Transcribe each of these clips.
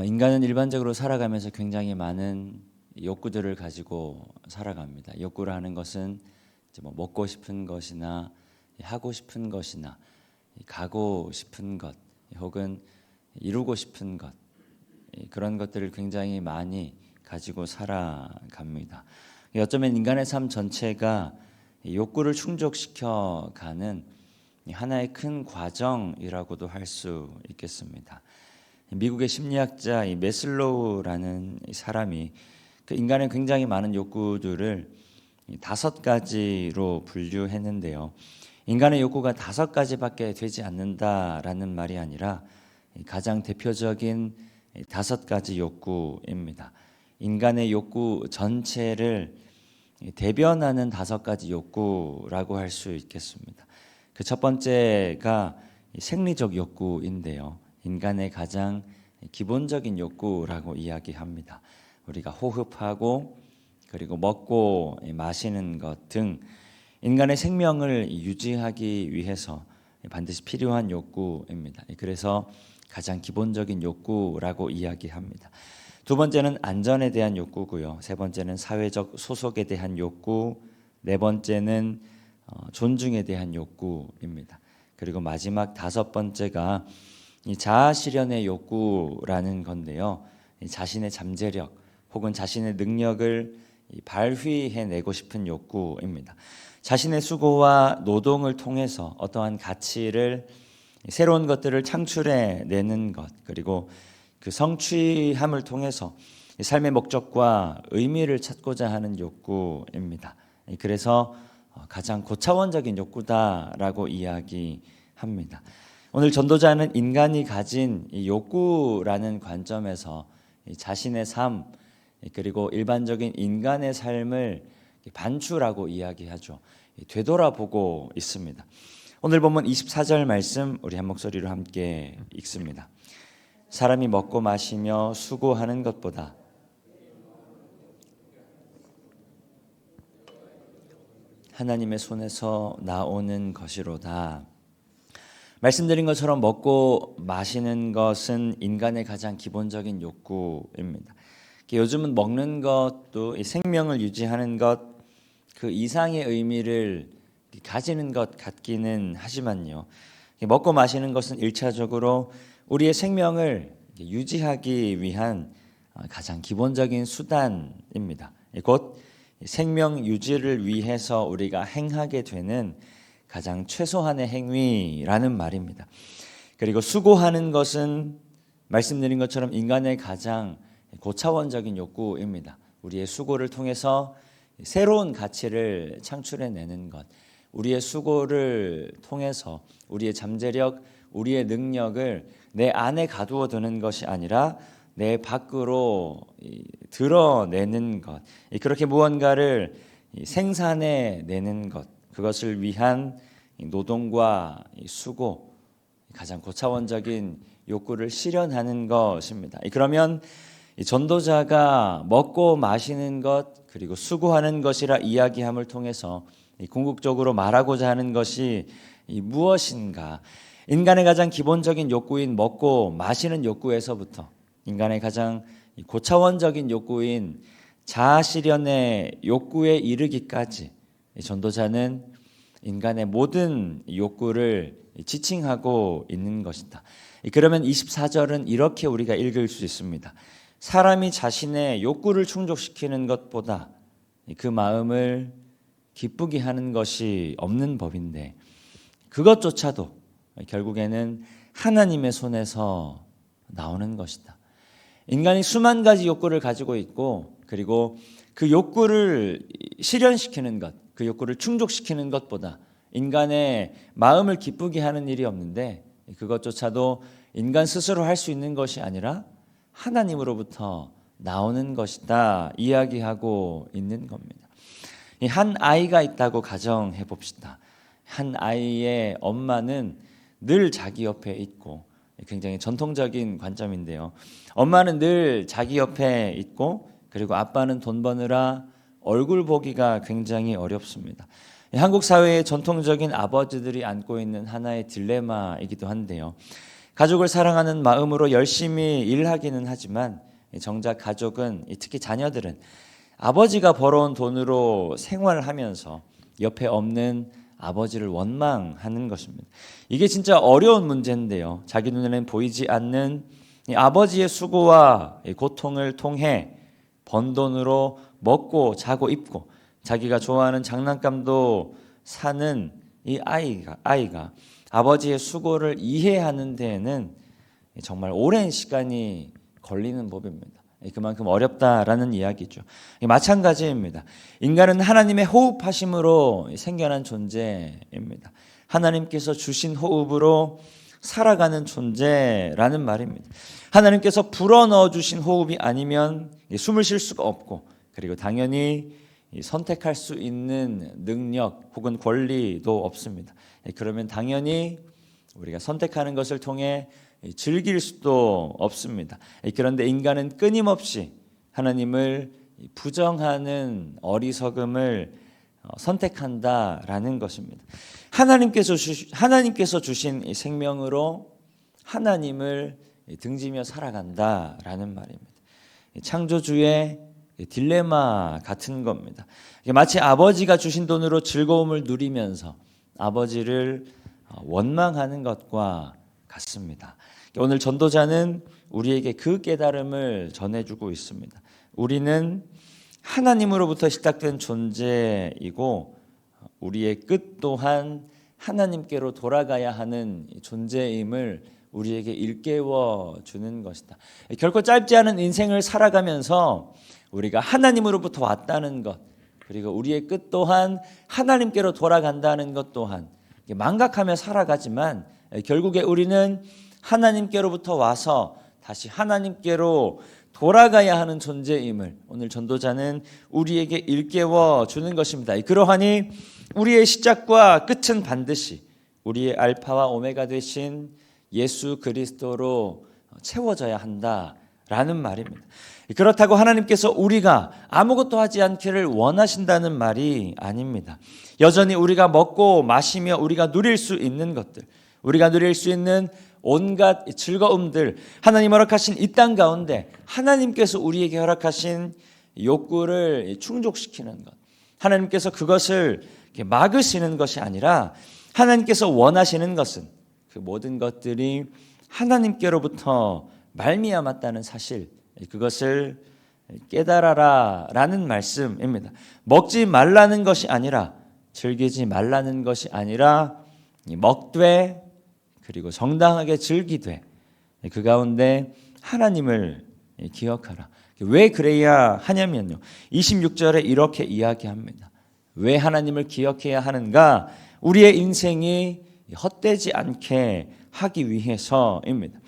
인간은 일반적으로 살아가면서 굉장히 많은 욕구들을 가지고 살아갑니다. 욕구라는 것은 이제 뭐 먹고 싶은 것이나 하고 싶은 것이나 가고 싶은 것 혹은 이루고 싶은 것, 그런 것들을 굉장히 많이 가지고 살아갑니다. 어쩌면 인간의 삶 전체가 욕구를 충족시켜 가는 하나의 큰 과정이라고도 할 수 있겠습니다. 미국의 심리학자 메슬로우라는 사람이 그 인간의 굉장히 많은 욕구들을 5가지로 분류했는데요. 인간의 욕구가 5가지밖에 되지 않는다라는 말이 아니라 가장 대표적인 5가지 욕구입니다. 인간의 욕구 전체를 대변하는 5가지 욕구라고 할 수 있겠습니다. 그 첫 번째가 생리적 욕구인데요. 인간의 가장 기본적인 욕구라고 이야기합니다. 우리가 호흡하고 그리고 먹고 마시는 것 등 인간의 생명을 유지하기 위해서 반드시 필요한 욕구입니다. 그래서 가장 기본적인 욕구라고 이야기합니다. 두 번째는 안전에 대한 욕구고요. 세 번째는 사회적 소속에 대한 욕구, 네 번째는 존중에 대한 욕구입니다. 그리고 마지막 5번째가 이 자아 실현의 욕구라는 건데요. 자신의 잠재력 혹은 자신의 능력을 발휘해내고 싶은 욕구입니다. 자신의 수고와 노동을 통해서 어떠한 가치를, 새로운 것들을 창출해내는 것, 그리고 그 성취함을 통해서 삶의 목적과 의미를 찾고자 하는 욕구입니다. 그래서 가장 고차원적인 욕구다라고 이야기합니다. 오늘 전도자는 인간이 가진 이 욕구라는 관점에서 자신의 삶 그리고 일반적인 인간의 삶을 반추라고 이야기하죠. 되돌아보고 있습니다. 오늘 본문 24절 말씀 우리 한 목소리로 함께 읽습니다. 사람이 먹고 마시며 수고하는 것보다 하나님의 손에서 나오는 것이로다. 말씀드린 것처럼 먹고 마시는 것은 인간의 가장 기본적인 욕구입니다. 요즘은 먹는 것도 생명을 유지하는 것 그 이상의 의미를 가지는 것 같기는 하지만요. 먹고 마시는 것은 1차적으로 우리의 생명을 유지하기 위한 가장 기본적인 수단입니다. 곧 생명 유지를 위해서 우리가 행하게 되는 가장 최소한의 행위라는 말입니다. 그리고 수고하는 것은 말씀드린 것처럼 인간의 가장 고차원적인 욕구입니다. 우리의 수고를 통해서 새로운 가치를 창출해내는 것, 우리의 수고를 통해서 우리의 잠재력, 우리의 능력을 내 안에 가두어 두는 것이 아니라 내 밖으로 드러내는 것, 그렇게 무언가를 생산해내는 것, 그것을 위한 노동과 수고, 가장 고차원적인 욕구를 실현하는 것입니다. 그러면 전도자가 먹고 마시는 것 그리고 수고하는 것이라 이야기함을 통해서 궁극적으로 말하고자 하는 것이 무엇인가? 인간의 가장 기본적인 욕구인 먹고 마시는 욕구에서부터 인간의 가장 고차원적인 욕구인 자아 실현의 욕구에 이르기까지 전도자는 인간의 모든 욕구를 지칭하고 있는 것이다. 그러면 24절은 이렇게 우리가 읽을 수 있습니다. 사람이 자신의 욕구를 충족시키는 것보다 그 마음을 기쁘게 하는 것이 없는 법인데 그것조차도 결국에는 하나님의 손에서 나오는 것이다. 인간이 수만 가지 욕구를 가지고 있고 그리고 그 욕구를 실현시키는 것, 그 욕구를 충족시키는 것보다 인간의 마음을 기쁘게 하는 일이 없는데 그것조차도 인간 스스로 할 수 있는 것이 아니라 하나님으로부터 나오는 것이다 이야기하고 있는 겁니다. 한 아이가 있다고 가정해 봅시다. 한 아이의 엄마는 늘 자기 옆에 있고, 굉장히 전통적인 관점인데요. 엄마는 늘 자기 옆에 있고 그리고 아빠는 돈 버느라 얼굴 보기가 굉장히 어렵습니다. 한국 사회의 전통적인 아버지들이 안고 있는 하나의 딜레마이기도 한데요. 가족을 사랑하는 마음으로 열심히 일하기는 하지만 정작 가족은, 특히 자녀들은 아버지가 벌어온 돈으로 생활하면서 옆에 없는 아버지를 원망하는 것입니다. 이게 진짜 어려운 문제인데요. 자기 눈에는 보이지 않는 이 아버지의 수고와 고통을 통해 번 돈으로 먹고 자고 입고 자기가 좋아하는 장난감도 사는 이 아이가 아버지의 수고를 이해하는 데에는 정말 오랜 시간이 걸리는 법입니다. 그만큼 어렵다라는 이야기죠. 마찬가지입니다. 인간은 하나님의 호흡하심으로 생겨난 존재입니다. 하나님께서 주신 호흡으로 살아가는 존재라는 말입니다. 하나님께서 불어넣어 주신 호흡이 아니면 숨을 쉴 수가 없고, 그리고 당연히 선택할 수 있는 능력 혹은 권리도 없습니다. 그러면 당연히 우리가 선택하는 것을 통해 즐길 수도 없습니다. 그런데 인간은 끊임없이 하나님을 부정하는 어리석음을 선택한다라는 것입니다. 하나님께서 주신 생명으로 하나님을 등지며 살아간다라는 말입니다. 창조주의 딜레마 같은 겁니다. 마치 아버지가 주신 돈으로 즐거움을 누리면서 아버지를 원망하는 것과 같습니다. 오늘 전도자는 우리에게 그 깨달음을 전해주고 있습니다. 우리는 하나님으로부터 시작된 존재이고 우리의 끝 또한 하나님께로 돌아가야 하는 존재임을 우리에게 일깨워 주는 것이다. 결코 짧지 않은 인생을 살아가면서 우리가 하나님으로부터 왔다는 것, 그리고 우리의 끝 또한 하나님께로 돌아간다는 것 또한 망각하며 살아가지만 결국에 우리는 하나님께로부터 와서 다시 하나님께로 돌아가야 하는 존재임을 오늘 전도자는 우리에게 일깨워 주는 것입니다. 그러하니 우리의 시작과 끝은 반드시 우리의 알파와 오메가 되신 예수 그리스도로 채워져야 한다라는 말입니다. 그렇다고 하나님께서 우리가 아무것도 하지 않기를 원하신다는 말이 아닙니다. 여전히 우리가 먹고 마시며 우리가 누릴 수 있는 것들, 우리가 누릴 수 있는 온갖 즐거움들, 하나님 허락하신 이 땅 가운데 하나님께서 우리에게 허락하신 욕구를 충족시키는 것, 하나님께서 그것을 막으시는 것이 아니라 하나님께서 원하시는 것은 그 모든 것들이 하나님께로부터 말미암았다는 사실, 그것을 깨달아라 라는 말씀입니다. 먹지 말라는 것이 아니라, 즐기지 말라는 것이 아니라 먹되 그리고 정당하게 즐기되 그 가운데 하나님을 기억하라. 왜 그래야 하냐면요, 26절에 이렇게 이야기합니다. 왜 하나님을 기억해야 하는가? 우리의 인생이 헛되지 않게 하기 위해서입니다.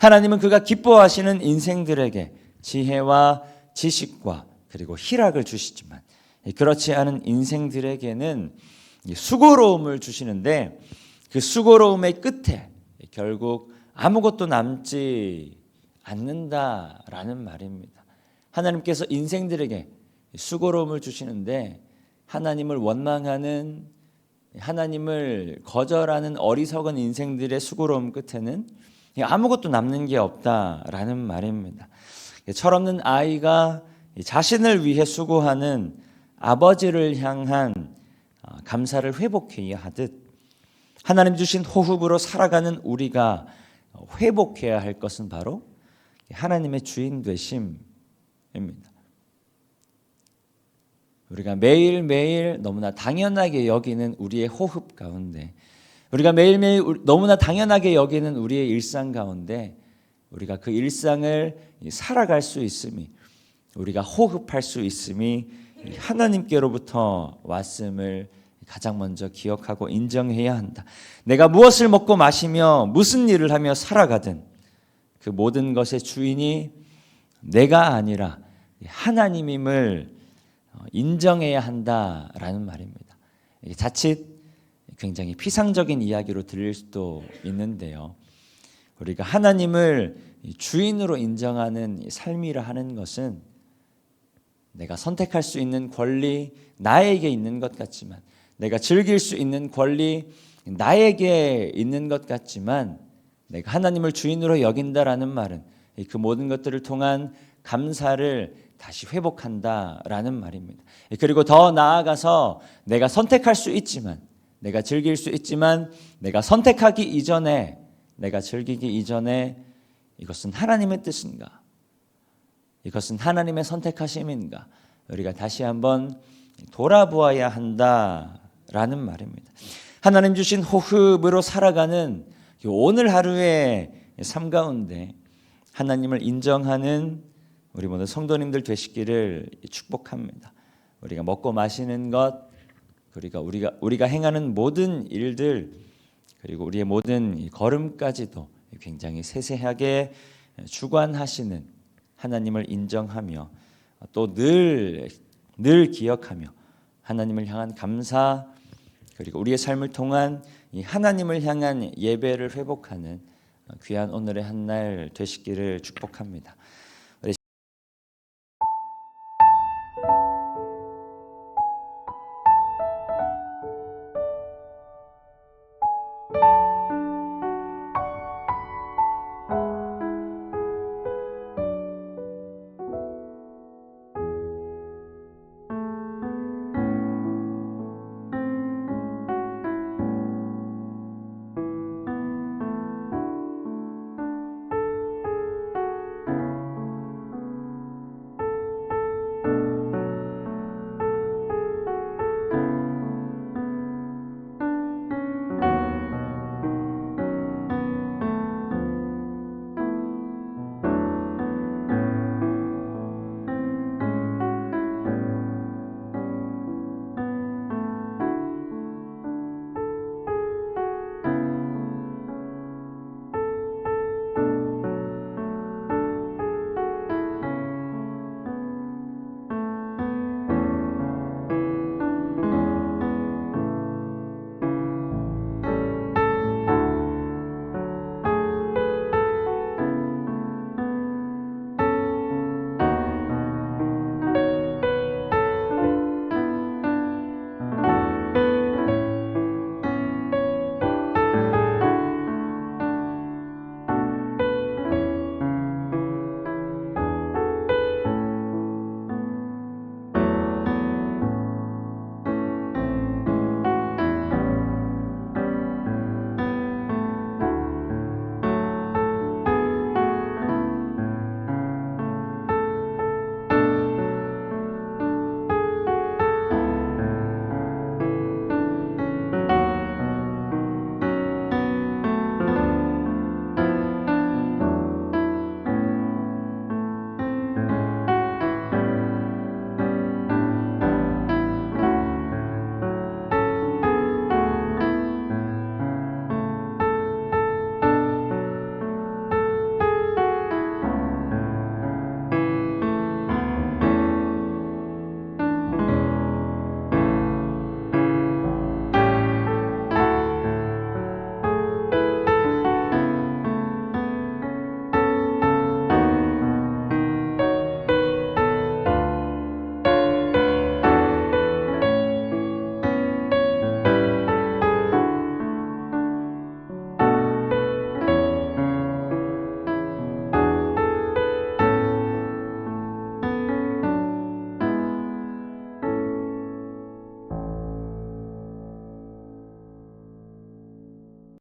하나님은 그가 기뻐하시는 인생들에게 지혜와 지식과 그리고 희락을 주시지만 그렇지 않은 인생들에게는 수고로움을 주시는데 그 수고로움의 끝에 결국 아무것도 남지 않는다라는 말입니다. 하나님께서 인생들에게 수고로움을 주시는데 하나님을 원망하는, 하나님을 거절하는 어리석은 인생들의 수고로움 끝에는 아무것도 남는 게 없다라는 말입니다. 철없는 아이가 자신을 위해 수고하는 아버지를 향한 감사를 회복해야 하듯 하나님 주신 호흡으로 살아가는 우리가 회복해야 할 것은 바로 하나님의 주인 되심입니다. 우리가 매일매일 너무나 당연하게 여기는 우리의 호흡 가운데, 우리가 매일매일 너무나 당연하게 여기는 우리의 일상 가운데 우리가 그 일상을 살아갈 수 있음이, 우리가 호흡할 수 있음이 하나님께로부터 왔음을 가장 먼저 기억하고 인정해야 한다. 내가 무엇을 먹고 마시며 무슨 일을 하며 살아가든 그 모든 것의 주인이 내가 아니라 하나님임을 인정해야 한다라는 말입니다. 자칫 굉장히 피상적인 이야기로 들릴 수도 있는데요, 우리가 하나님을 주인으로 인정하는 삶이라 하는 것은 내가 선택할 수 있는 권리 나에게 있는 것 같지만, 내가 즐길 수 있는 권리 나에게 있는 것 같지만 내가 하나님을 주인으로 여긴다라는 말은 그 모든 것들을 통한 감사를 다시 회복한다라는 말입니다. 그리고 더 나아가서 내가 선택할 수 있지만, 내가 즐길 수 있지만, 내가 선택하기 이전에, 내가 즐기기 이전에 이것은 하나님의 뜻인가? 이것은 하나님의 선택하심인가? 우리가 다시 한번 돌아보아야 한다라는 말입니다. 하나님 주신 호흡으로 살아가는 오늘 하루의 삶 가운데 하나님을 인정하는 우리 모든 성도님들 되시기를 축복합니다. 우리가 먹고 마시는 것, 그리고 우리가 행하는 모든 일들, 그리고 우리의 모든 걸음까지도 굉장히 세세하게 주관하시는 하나님을 인정하며 또 늘 기억하며 하나님을 향한 감사, 그리고 우리의 삶을 통한 이 하나님을 향한 예배를 회복하는 귀한 오늘의 한 날 되시기를 축복합니다.